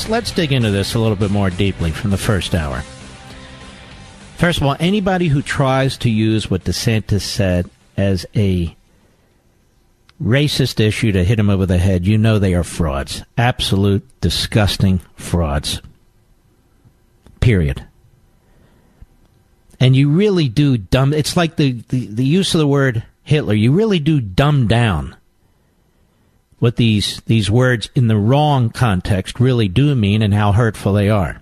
let's dig into this a little bit more deeply from the first hour. First of all, anybody who tries to use what Desantis said as a racist issue to hit him over the head, you know they are frauds. Absolute, disgusting frauds. Period. And you really do dumb... It's like the use of the word Hitler. You really do dumb down what these words in the wrong context really do mean and how hurtful they are.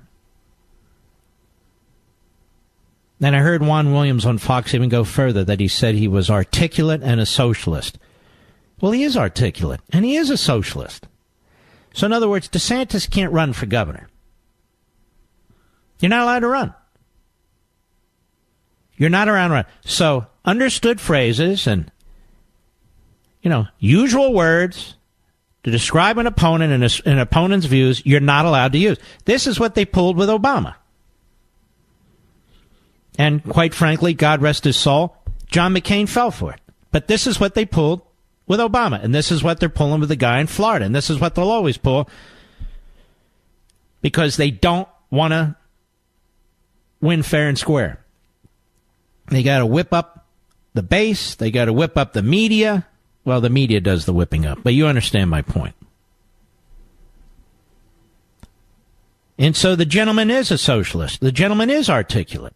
And I heard Juan Williams on Fox even go further, that he said he was articulate and a socialist. Well, he is articulate, and he is a socialist. So in other words, DeSantis can't run for governor. You're not allowed to run. You're not around to run. So understood phrases and, usual words to describe an opponent and an opponent's views, you're not allowed to use. This is what they pulled with Obama. And quite frankly, God rest his soul, John McCain fell for it. But this is what they pulled with Obama, and this is what they're pulling with the guy in Florida, and this is what they'll always pull, because they don't want to win fair and square. They got to whip up the base, they got to whip up the media. Well, the media does the whipping up, but you understand my point. And so the gentleman is a socialist. The gentleman is articulate.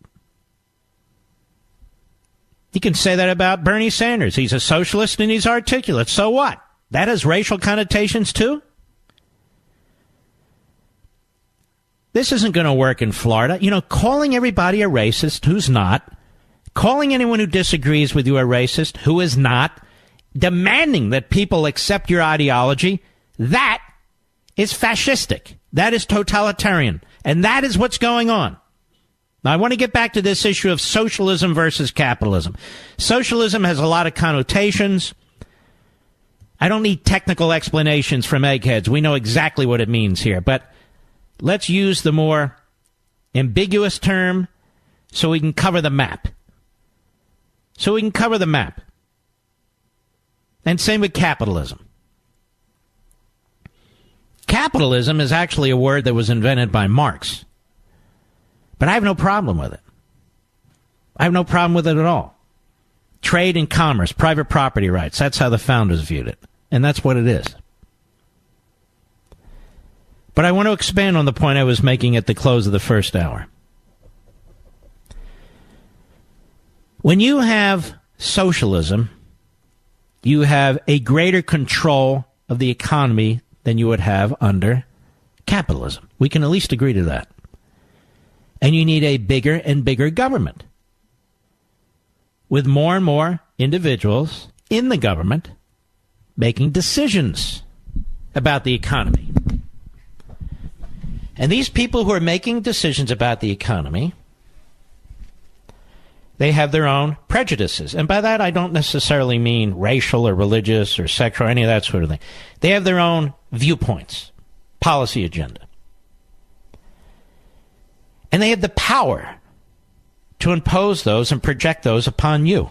You can say that about Bernie Sanders. He's a socialist and he's articulate. So what? That has racial connotations too? This isn't going to work in Florida. Calling everybody a racist who's not, calling anyone who disagrees with you a racist who is not, demanding that people accept your ideology, that is fascistic. That is totalitarian. And that is what's going on. Now, I want to get back to this issue of socialism versus capitalism. Socialism has a lot of connotations. I don't need technical explanations from eggheads. We know exactly what it means here. But let's use the more ambiguous term so we can cover the map. And same with capitalism. Capitalism is actually a word that was invented by Marx. But I have no problem with it. I have no problem with it at all. Trade and commerce, private property rights, that's how the founders viewed it. And that's what it is. But I want to expand on the point I was making at the close of the first hour. When you have socialism, you have a greater control of the economy than you would have under capitalism. We can at least agree to that. And you need a bigger and bigger government with more and more individuals in the government making decisions about the economy. And these people who are making decisions about the economy, they have their own prejudices. And by that, I don't necessarily mean racial or religious or sexual or any of that sort of thing. They have their own viewpoints, policy agenda. And they have the power to impose those and project those upon you.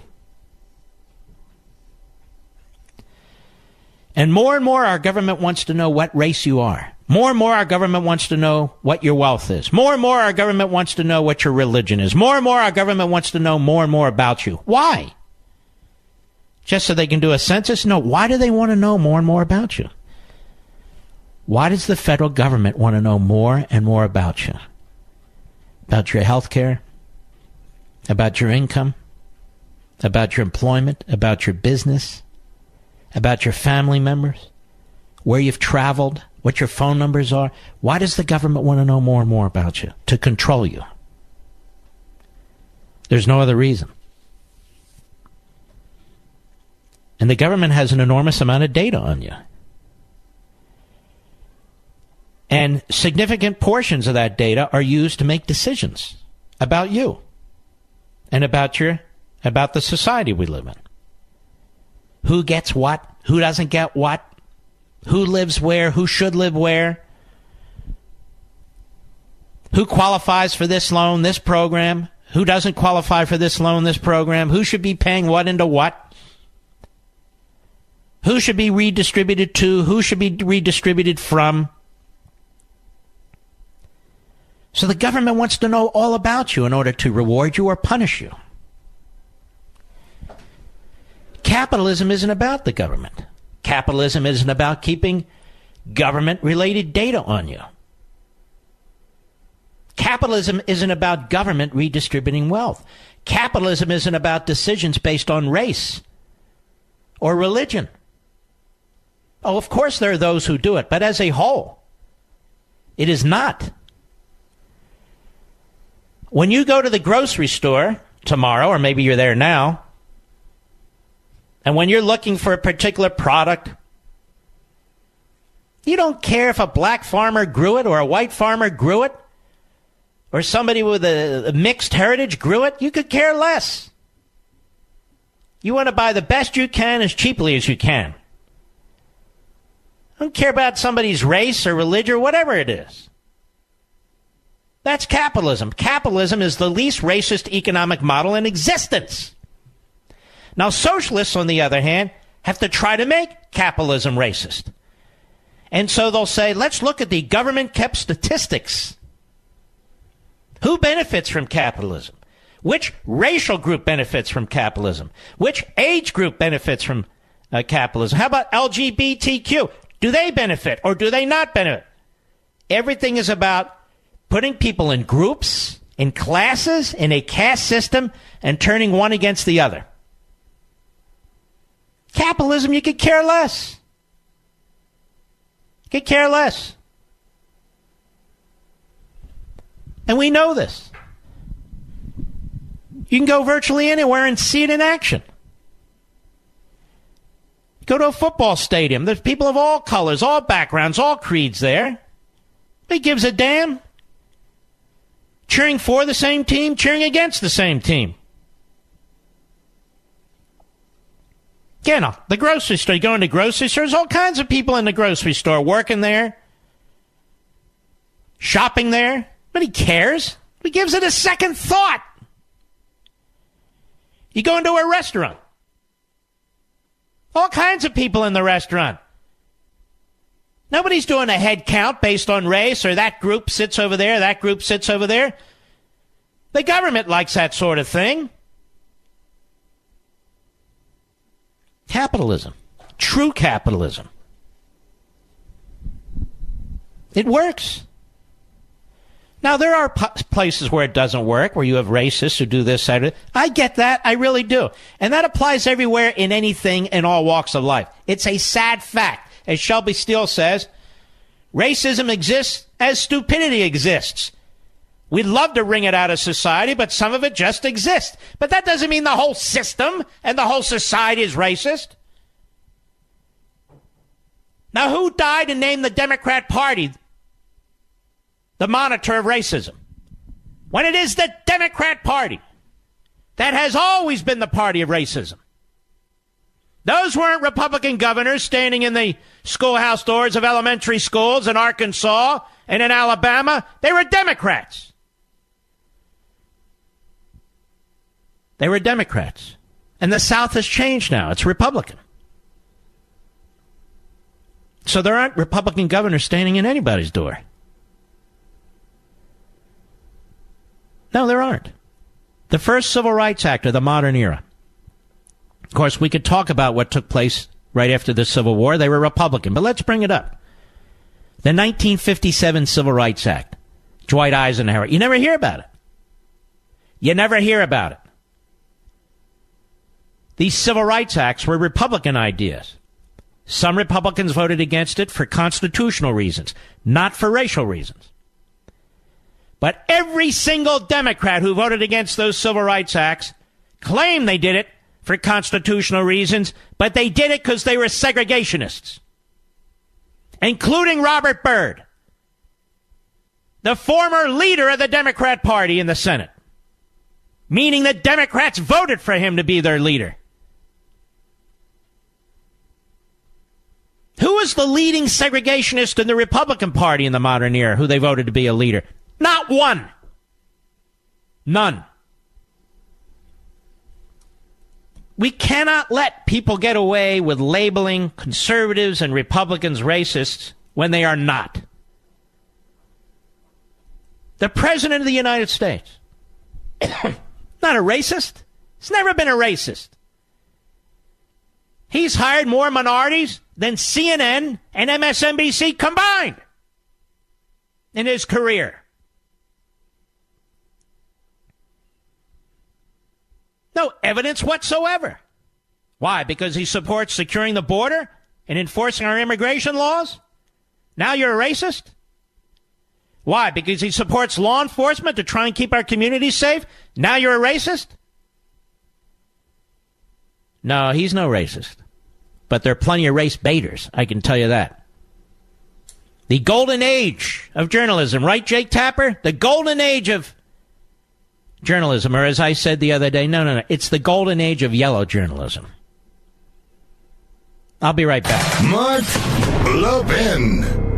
And more our government wants to know what race you are. More and more our government wants to know what your wealth is. More and more our government wants to know what your religion is. More and more our government wants to know more and more about you. Why? Just so they can do a census? No, why do they want to know more and more about you? Why does the federal government want to know more and more about you? About your health care? About your income? About your employment? About your business? About your family members? Where you've traveled? What your phone numbers are? Why does the government want to know more and more about you? To control you. There's no other reason. And the government has an enormous amount of data on you. And significant portions of that data are used to make decisions about you and about the society we live in. Who gets what? Who doesn't get what? Who lives where? Who should live where? Who qualifies for this loan, this program? Who doesn't qualify for this loan, this program? Who should be paying what into what? Who should be redistributed to? Who should be redistributed from? So the government wants to know all about you in order to reward you or punish you. Capitalism isn't about the government. Capitalism isn't about keeping government-related data on you. Capitalism isn't about government redistributing wealth. Capitalism isn't about decisions based on race or religion. Oh, of course there are those who do it, but as a whole, it is not. When you go to the grocery store tomorrow, or maybe you're there now, and when you're looking for a particular product, you don't care if a black farmer grew it or a white farmer grew it or somebody with a mixed heritage grew it. You could care less. You want to buy the best you can as cheaply as you can. I don't care about somebody's race or religion or whatever it is. That's capitalism. Capitalism is the least racist economic model in existence. Now, socialists, on the other hand, have to try to make capitalism racist. And so they'll say, let's look at the government-kept statistics. Who benefits from capitalism? Which racial group benefits from capitalism? Which age group benefits from capitalism? How about LGBTQ? Do they benefit or do they not benefit? Everything is about putting people in groups, in classes, in a caste system, and turning one against the other. Capitalism, you could care less. You could care less. And we know this. You can go virtually anywhere and see it in action. Go to a football stadium. There's people of all colors, all backgrounds, all creeds there. Who gives a damn? Cheering for the same team, cheering against the same team. Again, the grocery store. You go into grocery stores, all kinds of people in the grocery store working there, shopping there. Nobody cares. Who gives it a second thought? You go into a restaurant. All kinds of people in the restaurant. Nobody's doing a head count based on race or that group sits over there, that group sits over there. The government likes that sort of thing. Capitalism. True capitalism. It works. Now, there are places where it doesn't work, where you have racists who do this, that. I get that. I really do. And that applies everywhere in anything in all walks of life. It's a sad fact. As Shelby Steele says, racism exists as stupidity exists. We'd love to wring it out of society, but some of it just exists. But that doesn't mean the whole system and the whole society is racist. Now, who died and named the Democrat Party the monitor of racism, when it is the Democrat Party that has always been the party of racism? Those weren't Republican governors standing in the schoolhouse doors of elementary schools in Arkansas and in Alabama. They were Democrats. They were Democrats. And the South has changed now. It's Republican. So there aren't Republican governors standing in anybody's door. No, there aren't. The first Civil Rights Act of the modern era. Of course, we could talk about what took place right after the Civil War. They were Republican, but let's bring it up. The 1957 Civil Rights Act. Dwight Eisenhower. You never hear about it. You never hear about it. These Civil Rights Acts were Republican ideas. Some Republicans voted against it for constitutional reasons, not for racial reasons. But every single Democrat who voted against those Civil Rights Acts claimed they did it for constitutional reasons, but they did it because they were segregationists, including Robert Byrd, the former leader of the Democrat Party in the Senate, meaning that Democrats voted for him to be their leader. Who is the leading segregationist in the Republican Party in the modern era who they voted to be a leader? Not one. None. We cannot let people get away with labeling conservatives and Republicans racists when they are not. The President of the United States. Not a racist. He's never been a racist. He's hired more minorities than CNN and MSNBC combined in his career. No evidence whatsoever. Why? Because he supports securing the border and enforcing our immigration laws? Now you're a racist? Why? Because he supports law enforcement to try and keep our communities safe? Now you're a racist? No, he's no racist. But there are plenty of race baiters, I can tell you that. The golden age of journalism, right, Jake Tapper? The golden age of journalism, or as I said the other day, no, it's the golden age of yellow journalism. I'll be right back. Mark Levin.